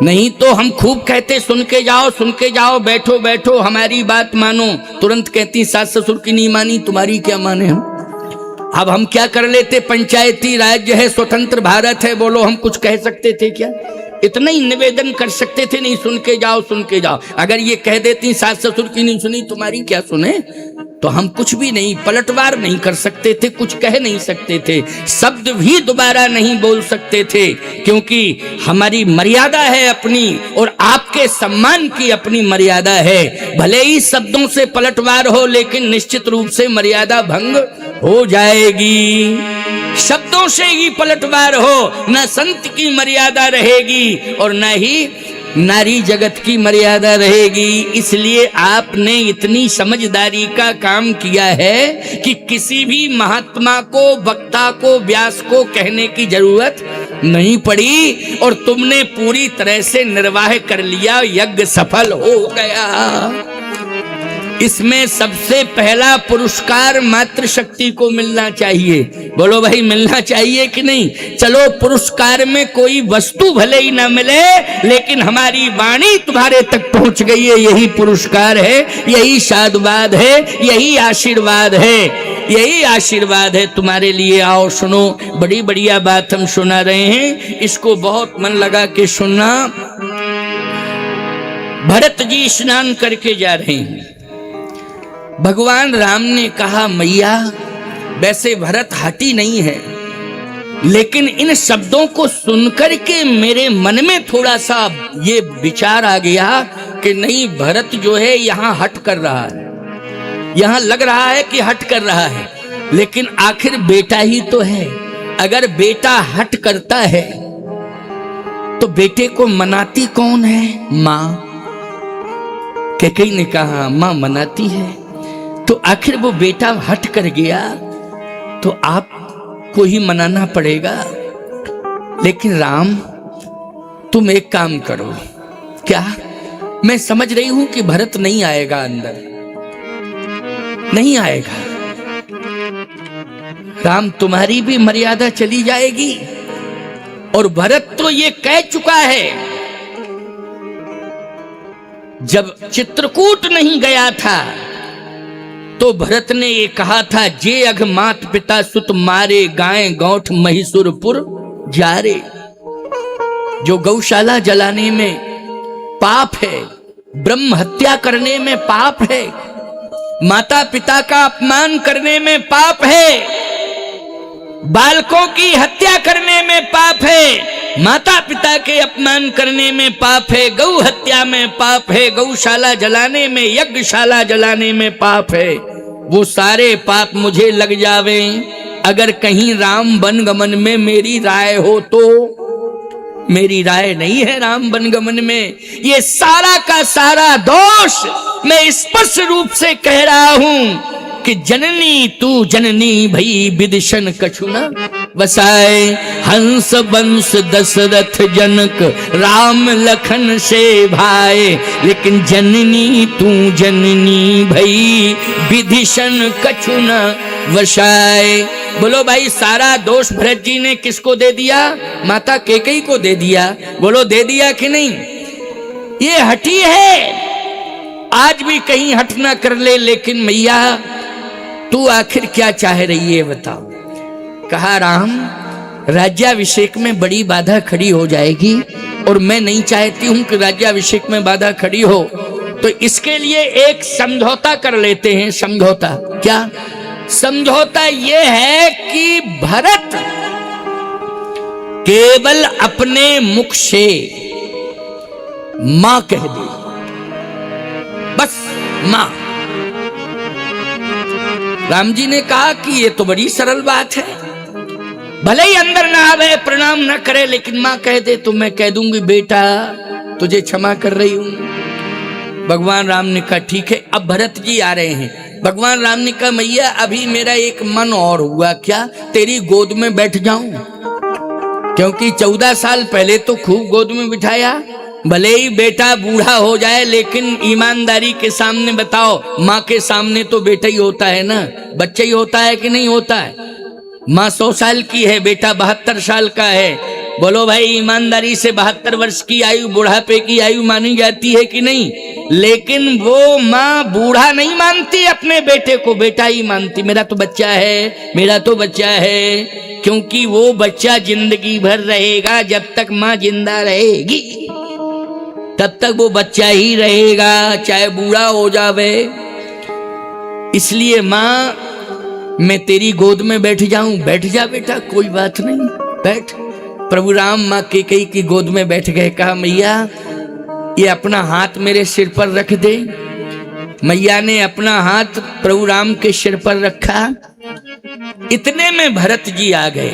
नहीं तो हम खूब कहते सुन के जाओ, बैठो बैठो, हमारी बात मानो। तुरंत कहती सास ससुर की नहीं मानी, तुम्हारी क्या माने हम। अब हम क्या कर लेते, पंचायती राज्य है, स्वतंत्र भारत है, बोलो हम कुछ कह सकते थे क्या? इतना ही निवेदन कर सकते थे, नहीं सुन के जाओ। अगर ये कह देती सास ससुर की नहीं सुनी, तुम्हारी क्या सुने, तो हम कुछ भी नहीं, पलटवार नहीं कर सकते थे, कुछ कह नहीं सकते थे, शब्द भी दोबारा नहीं बोल सकते थे, क्योंकि हमारी मर्यादा है अपनी और आपके सम्मान की अपनी मर्यादा है। भले ही शब्दों से पलटवार हो, लेकिन निश्चित रूप से मर्यादा भंग हो जाएगी। शब्दों से ही पलटवार हो, न संत की मर्यादा रहेगी और न ही नारी जगत की मर्यादा रहेगी। इसलिए आपने इतनी समझदारी का काम किया है कि किसी भी महात्मा को, वक्ता को, व्यास को कहने की जरूरत नहीं पड़ी और तुमने पूरी तरह से निर्वाह कर लिया, यज्ञ सफल हो गया। इसमें सबसे पहला पुरस्कार मातृशक्ति को मिलना चाहिए। बोलो भाई, मिलना चाहिए कि नहीं? चलो, पुरस्कार में कोई वस्तु भले ही ना मिले, लेकिन हमारी वाणी तुम्हारे तक पहुंच गई है, यही पुरस्कार है, यही साधुवाद है, यही आशीर्वाद है, यही आशीर्वाद है तुम्हारे लिए। आओ सुनो, बड़ी बढ़िया बात हम सुना रहे हैं, इसको बहुत मन लगा के सुनना। भरत जी स्नान करके जा रहे हैं। भगवान राम ने कहा, मैया वैसे भरत हठी नहीं है, लेकिन इन शब्दों को सुनकर के मेरे मन में थोड़ा सा ये विचार आ गया कि नहीं, भरत जो है यहाँ हट कर रहा है, यहाँ लग रहा है कि हट कर रहा है, लेकिन आखिर बेटा ही तो है। अगर बेटा हट करता है तो बेटे को मनाती कौन है? माँ। कैकेयी ने कहा, माँ मनाती है। तो आखिर वो बेटा हट कर गया तो आपको ही मनाना पड़ेगा। लेकिन राम, तुम एक काम करो। क्या? मैं समझ रही हूं कि भरत नहीं आएगा, अंदर नहीं आएगा। राम, तुम्हारी भी मर्यादा चली जाएगी और भरत तो ये कह चुका है, जब चित्रकूट नहीं गया था तो भरत ने ये कहा था, जे अघ मात पिता सुत मारे, गाय गौठ महिषुरपुर जारे। जो गौशाला जलाने में पाप है, ब्रह्म हत्या करने में पाप है, माता पिता का अपमान करने में पाप है, बालकों की हत्या करने में पाप है, माता पिता के अपमान करने में पाप है, गौ हत्या में पाप है, गौशाला जलाने में, यज्ञशाला जलाने में पाप है। वो सारे पाप मुझे लग जावे अगर कहीं राम वनगमन में मेरी राय हो तो। मेरी राय नहीं है राम वनगमन में। ये सारा का सारा दोष मैं स्पष्ट रूप से कह रहा हूं कि जननी तू जननी भई विदिशन कछुना बसाए, हंस वंश दशरथ जनक राम लखन से भाए, लेकिन जननी तू जननी भई विदिशन कछुना वसाए। बोलो भाई, सारा दोष भरत जी ने किसको दे दिया? माता कैकेयी को दे दिया। बोलो, दे दिया कि नहीं? ये हठी है, आज भी कहीं हट ना कर ले, लेकिन मैया तू आखिर क्या चाह रही है बताओ। कहा राम, राज्याभिषेक में बड़ी बाधा खड़ी हो जाएगी और मैं नहीं चाहती हूं कि राज्याभिषेक में बाधा खड़ी हो, तो इसके लिए एक समझौता कर लेते हैं। समझौता क्या? समझौता ये है कि भरत केवल अपने मुख से मां कह दे, बस मां। राम जी ने कहा कि ये तो बड़ी सरल बात है, भले ही अंदर ना आवे, प्रणाम ना करे, लेकिन मां कह दे तो मैं कह दूंगी बेटा तुझे क्षमा कर रही हूं। भगवान राम ने कहा ठीक है। अब भरत जी आ रहे हैं। भगवान राम ने कहा मैया अभी मेरा एक मन और हुआ, क्या तेरी गोद में बैठ जाऊं? क्योंकि 14 साल पहले तो खूब गोद में बिठाया, भले ही बेटा बूढ़ा हो जाए, लेकिन ईमानदारी के सामने बताओ, माँ के सामने तो बेटा ही होता है ना, बच्चा ही होता है कि नहीं होता है? माँ 100 साल की है, बेटा 72 साल का है। बोलो भाई, ईमानदारी से 72 वर्ष की आयु बुढ़ापे की आयु मानी जाती है कि नहीं? लेकिन वो माँ बूढ़ा नहीं मानती अपने बेटे को, बेटा ही मानती। मेरा तो बच्चा है, मेरा तो बच्चा है, क्योंकि वो बच्चा जिंदगी भर रहेगा। जब तक माँ जिंदा रहेगी तब तक वो बच्चा ही रहेगा, चाहे बूढ़ा हो जावे। इसलिए माँ मैं तेरी गोद में बैठ जाऊं? बैठ जा बेटा, कोई बात नहीं, बैठ। प्रभु राम माँ कैकेयी की गोद में बैठ गए। कहा मैया ये अपना हाथ मेरे सिर पर रख दे। मैया ने अपना हाथ प्रभु राम के सिर पर रखा। इतने में भरत जी आ गए।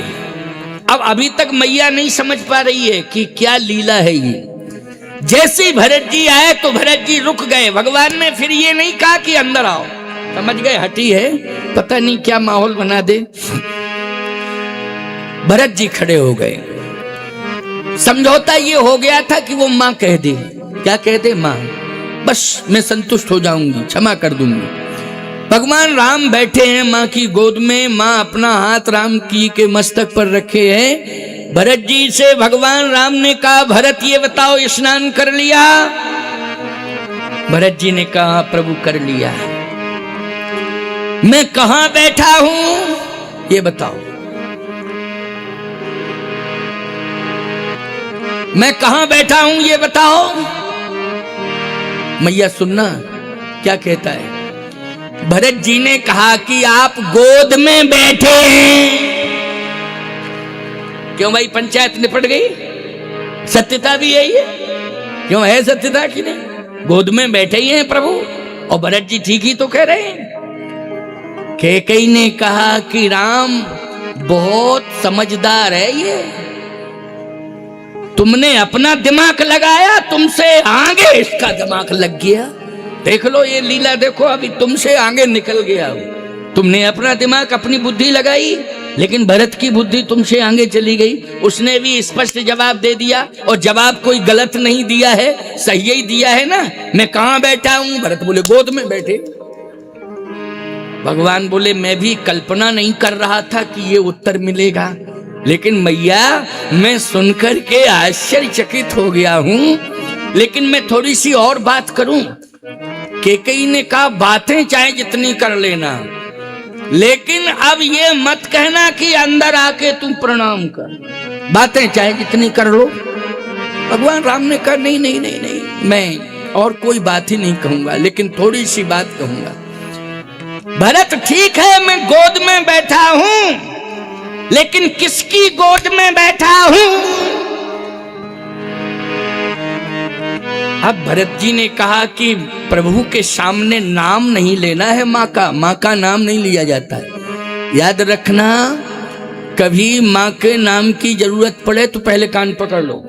अब अभी तक मैया नहीं समझ पा रही है कि क्या लीला है ये। जैसे ही भरत जी आए तो भरत जी रुक गए। भगवान ने फिर ये नहीं कहा कि अंदर आओ, समझ गए हटी है, पता नहीं क्या माहौल बना दे। भरत जी खड़े हो गए। समझौता ये हो गया था कि वो मां कह दे। क्या कह दे? मां, बस मैं संतुष्ट हो जाऊंगी, क्षमा कर दूंगी। भगवान राम बैठे हैं मां की गोद में। मां अपना हाथ राम की के मस्तक पर रखे हैं। भरत जी से भगवान राम ने कहा भरत ये बताओ स्नान कर लिया? भरत जी ने कहा प्रभु कर लिया। मैं कहां बैठा हूं ये बताओ? मैं कहां बैठा हूं ये बताओ? मैया सुनना क्या कहता है। भरत जी ने कहा कि आप गोद में बैठे हैं। क्यों भाई, पंचायत निपट गई? सत्यता भी यही है, क्यों है सत्यता कि नहीं? गोद में बैठे ही हैं प्रभु, और भरत जी ठीक ही तो कह रहे हैं। कैकेयी ने कहा कि राम बहुत समझदार है ये, तुमने अपना दिमाग लगाया, तुमसे आगे इसका दिमाग लग गया। देख लो ये लीला, देखो अभी तुमसे आगे निकल गया। तुमने अपना दिमाग अपनी बुद्धि लगाई, लेकिन भरत की बुद्धि तुमसे आगे चली गई। उसने भी स्पष्ट जवाब दे दिया, और जवाब कोई गलत नहीं दिया है, सही ही दिया है ना। मैं कहां बैठा हूं? भरत बोले गोद में बैठे। भगवान बोले मैं भी कल्पना नहीं कर रहा था कि ये उत्तर मिलेगा, लेकिन मैया मैं सुनकर के आश्चर्यचकित हो गया हूं। लेकिन मैं थोड़ी सी और बात करूं। कैकेयी ने कहा बातें चाहे जितनी कर लेना, लेकिन अब ये मत कहना कि अंदर आके तुम प्रणाम कर। बातें चाहे जितनी कर लो। भगवान राम ने कहा नहीं नहीं नहीं नहीं, मैं और कोई बात ही नहीं कहूंगा, लेकिन थोड़ी सी बात कहूंगा। भरत ठीक है मैं गोद में बैठा हूं, लेकिन किसकी गोद में बैठा हूं? अब भरत जी ने कहा कि प्रभु के सामने नाम नहीं लेना है माँ का नाम नहीं लिया जाता है। याद रखना, कभी माँ के नाम की जरूरत पड़े तो पहले कान पकड़ लो।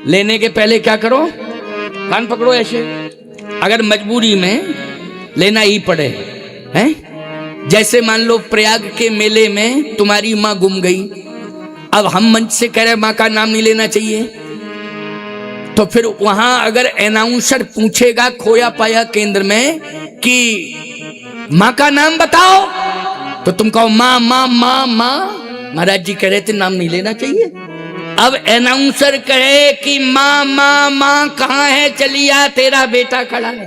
लेने के पहले क्या करो? कान पकड़ो ऐसे, अगर मजबूरी में लेना ही पड़े हैं। जैसे मान लो प्रयाग के मेले में तुम्हारी माँ गुम गई, अब हम मंच से कह रहे माँ का नाम नहीं लेना चाहिए, तो फिर वहां अगर अनाउंसर पूछेगा खोया पाया केंद्र में कि माँ का नाम बताओ, तो तुम कहो माँ माँ माँ माँ। महाराज जी कह रहे थे नाम नहीं लेना चाहिए। अब अनाउंसर कहे कि माँ माँ माँ कहाँ है, चलिए तेरा बेटा खड़ा है,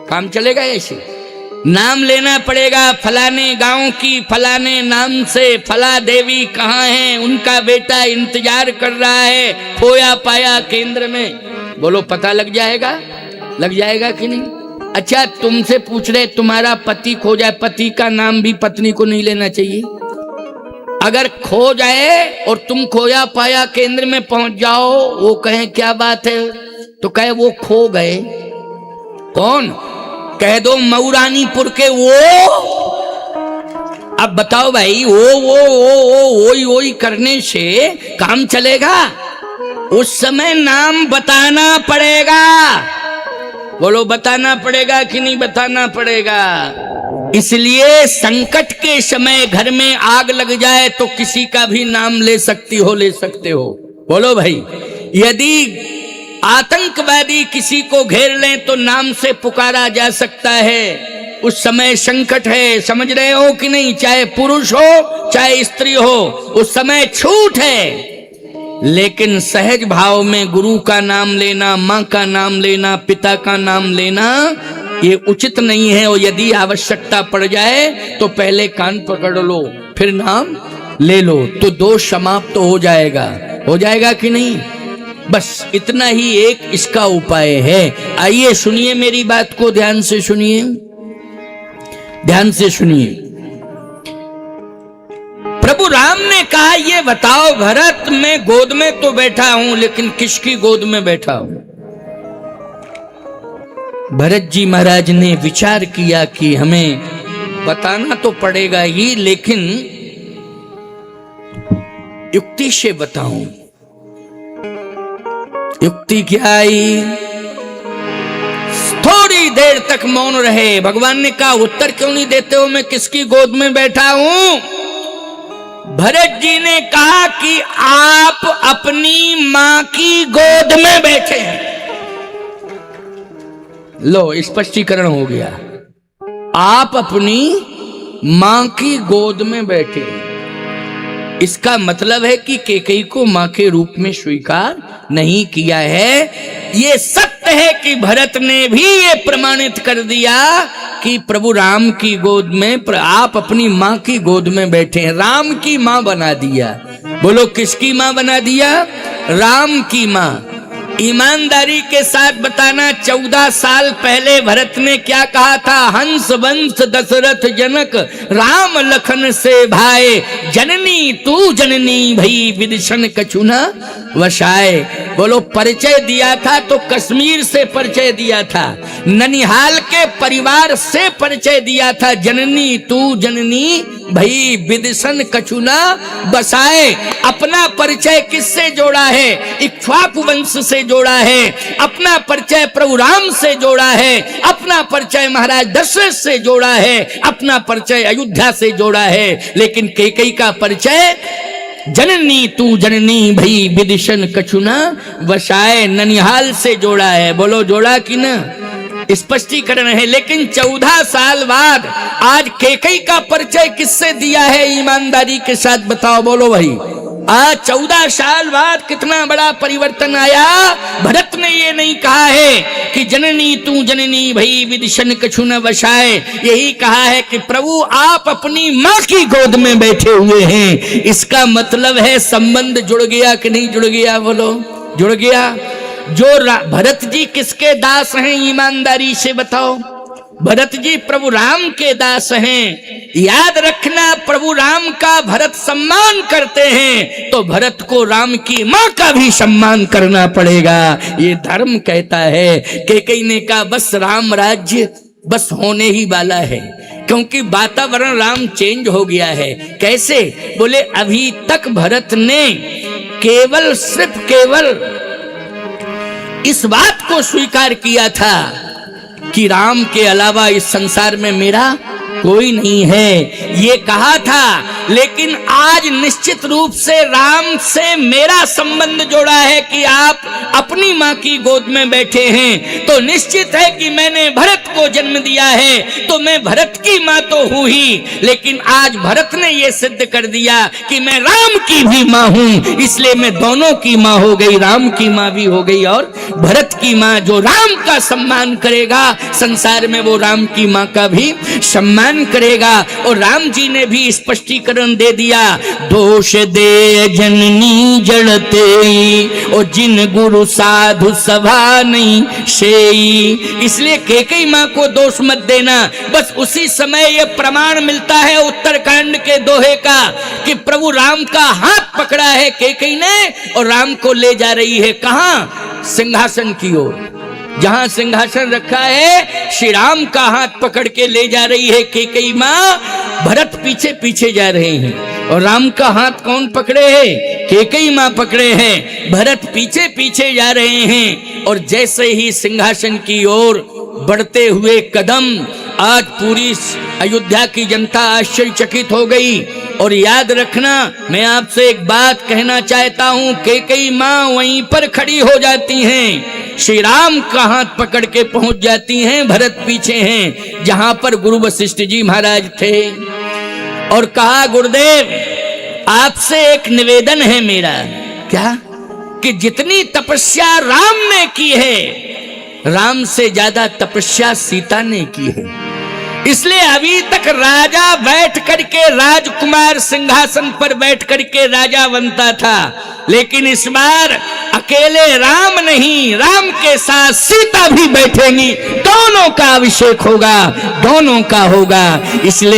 काम चलेगा ऐसे? नाम लेना पड़ेगा, फलाने गांव की फलाने नाम से फला देवी कहाँ है, उनका बेटा इंतजार कर रहा है खोया पाया केंद्र में। बोलो पता लग जाएगा? लग जाएगा कि नहीं? अच्छा तुमसे पूछ रहे तुम्हारा पति खो जाए, पति का नाम भी पत्नी को नहीं लेना चाहिए? अगर खो जाए और तुम खोया पाया केंद्र में पहुंच जाओ, वो कहें क्या बात है, तो कहे वो खो गए। कौन? कह दो मऊरानीपुर के वो। अब बताओ भाई, वो करने से काम चलेगा? उस समय नाम बताना पड़ेगा। बोलो बताना पड़ेगा कि नहीं बताना पड़ेगा? इसलिए संकट के समय घर में आग लग जाए तो किसी का भी नाम ले सकती हो, ले सकते हो। बोलो भाई, यदि आतंकवादी किसी को घेर लें तो नाम से पुकारा जा सकता है। उस समय संकट है, समझ रहे हो कि नहीं? चाहे पुरुष हो चाहे स्त्री हो, उस समय छूट है। लेकिन सहज भाव में गुरु का नाम लेना, माँ का नाम लेना, पिता का नाम लेना ये उचित नहीं है। और यदि आवश्यकता पड़ जाए तो पहले कान पकड़ लो फिर नाम ले लो, तो दोष समाप्त हो जाएगा। हो जाएगा कि नहीं? बस इतना ही एक इसका उपाय है। आइए सुनिए मेरी बात को, ध्यान से सुनिए, ध्यान से सुनिए। प्रभु राम ने कहा ये बताओ भरत, मैं गोद में तो बैठा हूं लेकिन किसकी गोद में बैठा हूं? भरत जी महाराज ने विचार किया कि हमें बताना तो पड़ेगा ही, लेकिन युक्ति से बताऊं। युक्ति क्या आई? थोड़ी देर तक मौन रहे। भगवान ने कहा उत्तर क्यों नहीं देते हो, मैं किसकी गोद में बैठा हूं? भरत जी ने कहा कि आप अपनी मां की गोद में बैठे हैं। लो स्पष्टीकरण हो गया। आप अपनी मां की गोद में बैठे हैं, इसका मतलब है कि कैकेयी को मां के रूप में स्वीकार नहीं किया है। ये सत्य है कि भरत ने भी ये प्रमाणित कर दिया कि प्रभु राम की गोद में आप अपनी मां की गोद में बैठे हैं। राम की मां बना दिया। बोलो किसकी मां बना दिया? राम की मां। ईमानदारी के साथ बताना, 14 साल पहले भरत ने क्या कहा था? हंस वंश दशरथ जनक राम लखन से भाई, जननी तू जननी भई विदिशन कछुना वसाए। बोलो परिचय दिया था तो कश्मीर से परिचय दिया था, ननिहाल के परिवार से परिचय दिया था। जननी तू जननी भई विदिशन कछुना बसाए। अपना परिचय किससे जोड़ा है? इक्ष्वाकु वंश से जोड़ा है। अपना परिचय प्रभु राम से जोड़ा है। अपना परिचय महाराज दशरथ से जोड़ा है। अपना परिचय अयोध्या से जोड़ा है। लेकिन कैकेयी का परिचय जननी तू जननी भई विदिशन कछुना वसाए, ननिहाल से जोड़ा है। बोलो जोड़ा कि ना? स्पष्टीकरण है। लेकिन 14 साल बाद आज कैकेयी का परिचय किससे दिया है? ईमानदारी के साथ बताओ। बोलो भाई, आज 14 साल बाद कितना बड़ा परिवर्तन आया। भरत ने ये नहीं कहा है कि जननी तू जननी भई विदिशन कछुना वसाए, यही कहा है कि प्रभु आप अपनी मां की गोद में बैठे हुए हैं। इसका मतलब है संबंध जुड़ गया कि नहीं जुड़ गया? बोलो जुड़ गया। जो भरत जी किसके दास हैं? ईमानदारी से बताओ। भरत जी प्रभु राम के दास हैं। याद रखना, प्रभु राम का भरत सम्मान करते हैं तो भरत को राम की मां का भी सम्मान करना पड़ेगा। ये धर्म कहता है। कैकेयी ने कहा बस राम राज्य बस होने ही वाला है, क्योंकि वातावरण राम चेंज हो गया है। कैसे? बोले अभी तक भरत ने केवल सिर्फ केवल इस बात को स्वीकार किया था कि राम के अलावा इस संसार में मेरा कोई नहीं है, ये कहा था। लेकिन आज निश्चित रूप से राम से मेरा संबंध जोड़ा है कि आप अपनी माँ की गोद में बैठे हैं, तो निश्चित है कि मैंने भरत को जन्म दिया है, तो मैं भरत की माँ तो हूं ही, लेकिन आज भरत ने यह सिद्ध कर दिया कि मैं राम की भी माँ हूं, इसलिए मैं दोनों की माँ हो गई, राम की माँ भी हो गई और भरत की माँ। जो राम का सम्मान करेगा संसार में, वो राम की माँ का भी सम्मान करेगा। और राम जी ने भी स्पष्टीकरण दे दिया, दोष दे जननी जड़ते और जिन गुरु साधु सभा नहीं शेई। इसलिए कैकेयी माँ को दोष मत देना। बस उसी समय यह प्रमाण मिलता है उत्तरकांड के दोहे का कि प्रभु राम का हाथ पकड़ा है कैकेयी ने और राम को ले जा रही है कहां? सिंहासन की ओर। जहां सिंहासन रखा है, श्री राम का हाथ पकड़ के ले जा रही है कैकेयी माँ, भरत पीछे पीछे जा रहे हैं। और राम का हाथ कौन पकड़े है? कैकेयी माँ पकड़े हैं, भरत पीछे पीछे जा रहे हैं। और जैसे ही सिंहासन की ओर बढ़ते हुए कदम, आज पूरी अयोध्या की जनता आश्चर्यचकित हो गई। और याद रखना, मैं आपसे एक बात कहना चाहता हूं, कैकेयी माँ वहीं पर खड़ी हो जाती हैं, श्री राम का हाथ पकड़ के पहुंच जाती हैं, भरत पीछे हैं, जहां पर गुरु वशिष्ठ जी महाराज थे। और कहा, गुरुदेव आपसे एक निवेदन है मेरा। क्या? कि जितनी तपस्या राम ने की है, राम से ज्यादा तपस्या सीता ने की है। इसलिए अभी तक राजा बैठ करके, राजकुमार सिंहासन पर बैठ करके राजा बनता था, लेकिन इस बार अकेले राम नहीं, राम के साथ सीता भी बैठेंगी, दोनों का अभिषेक होगा, दोनों का होगा। इसलिए